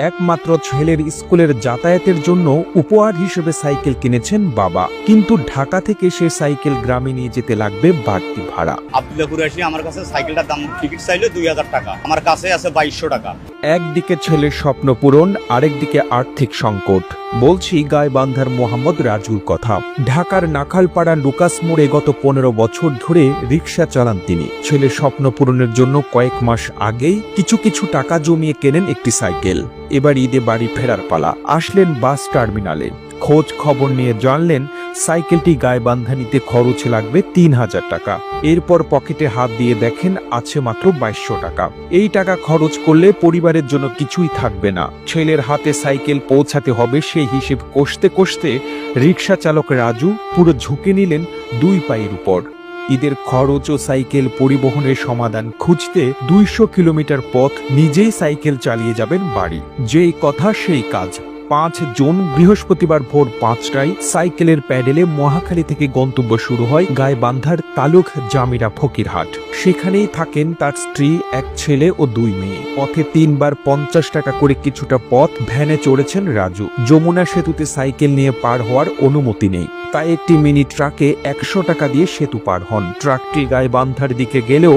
একমাত্র ছেলের স্কুলের যাতায়াতের জন্য উপহার হিসেবে সাইকেল কিনেছেন বাবা, কিন্তু ঢাকা থেকে সে সাইকেল গ্রামে নিয়ে যেতে লাগবে বাড়তি ভাড়া। আব্দুল্লাহপুরে এসে আমার কাছে সাইকেলটার দাম টিকিট চাইলে 2000 টাকা, আমার কাছে আছে 2200 টাকা। একদিকে ছেলের স্বপ্ন পূরণ, আরেকদিকে আর্থিক সংকট। বলছি গাইবান্ধার মোহাম্মদ রাজুর কথা। ঢাকার নাখালপাড়া লুকাস মোড়ে গত 15 বছর ধরে রিক্সা চালান তিনি। ছেলের স্বপ্ন পূরণের জন্য কয়েক মাস আগেই কিছু টাকা জমিয়ে কেনেন একটি সাইকেল। এবার ঈদে বাড়ি ফেরার পালা। আসলেন বাস টার্মিনালে, খোঁজ খবর নিয়ে জানলেন সাইকেলটি গাইবান্ধা নিতে খরচ লাগবে 3000 টাকা। এরপর পকেটে হাত দিয়ে দেখেন আছে মাত্র 2200 টাকা। এই টাকা খরচ করলে পরিবারের জন্য কিছুই থাকবে না। ছেলের হাতে সাইকেল পৌঁছাতে হবে সেই হিসেব কষতে রিকশা চালক রাজু পুরো ঝুঁকে নিলেন 2 পায়ের উপর। ঈদের খরচ ও সাইকেল পরিবহনের সমাধান খুঁজতে 200 কিলোমিটার পথ নিজেই সাইকেল চালিয়ে যাবেন বাড়ি। যেই কথা সেই কাজ। 5 জুন বৃহস্পতিবার ভোর 5টায় সাইকেলের প্যাডেলে মহাখালী থেকে গন্তব্য শুরু হয় গাইবান্ধার তালুক জামিরা ফকিরহাট। সেখানেই থাকেন তার স্ত্রী, এক ছেলে ও 2 মেয়ে। পথে 3 বার 50 টাকা করে কিছুটা পথ ভ্যানে চড়েছেন রাজু। যমুনা সেতুতে সাইকেল নিয়ে পার হওয়ার অনুমতি নেই, তাই একটি মিনি ট্রাকে 100 টাকা দিয়ে সেতু পার হন। ট্রাকটি গাইবান্ধার দিকে গেলেও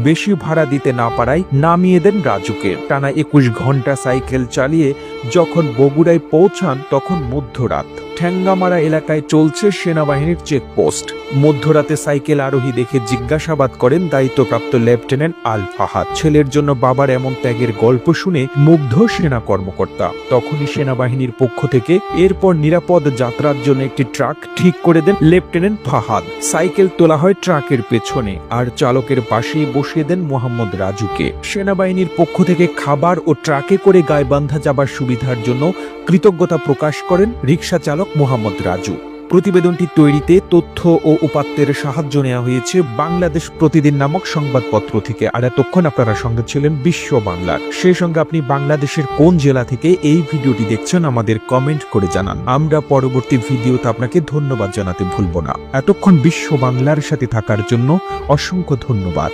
বেশি ভাড়া দিতে না পারায় নামিয়ে দেন রাজুকে। টানা 21 ঘন্টা সাইকেল চালিয়ে যখন বগুড়ায় পৌঁছান তখন মধ্যরাত। ঠ্যাঙ্গামারা এলাকায় চলছে সেনাবাহিনীর চেকপোস্ট। মধ্যরাতে সাইকেল আরোহী দেখে জিজ্ঞাসাবাদ করেন দায়িত্বপ্রাপ্ত লেফটেন্যান্ট আল ফাহাদ। ছেলের জন্য বাবার এমন ত্যাগের গল্প শুনে মুগ্ধ সেনা কর্মকর্তা। তখনই সেনাবাহিনীর পক্ষ থেকে এরপর নিরাপদ যাত্রার জন্য একটি ট্রাক ঠিক করে দেন লেফটেন্যান্ট ফাহাদ। সাইকেল তোলা হয় ট্রাকের পেছনে আর চালকের পাশেই বসিয়ে দেন মোহাম্মদ রাজুকে। সেনাবাহিনীর পক্ষ থেকে খাবার ও ট্রাকে করে গাইবান্ধা যাবার সুবিধার জন্য কৃতজ্ঞতা প্রকাশ করেন রিকশা চালক মোহাম্মদ রাজু। প্রতিবেদনটি তৈরিতে তথ্য ও উপাত্তের সাহায্য নেওয়া হয়েছে বাংলাদেশ প্রতিদিন নামক সংবাদপত্র থেকে। আর এতক্ষণ আপনারা সঙ্গে ছিলেন বিশ্ব বাংলার। সেই সঙ্গে আপনি বাংলাদেশের কোন জেলা থেকে এই ভিডিওটি দেখছেন আমাদের কমেন্ট করে জানান। আমরা পরবর্তী ভিডিওতে আপনাকে ধন্যবাদ জানাতে ভুলব না। এতক্ষণ বিশ্ব বাংলার সাথে থাকার জন্য অসংখ্য ধন্যবাদ।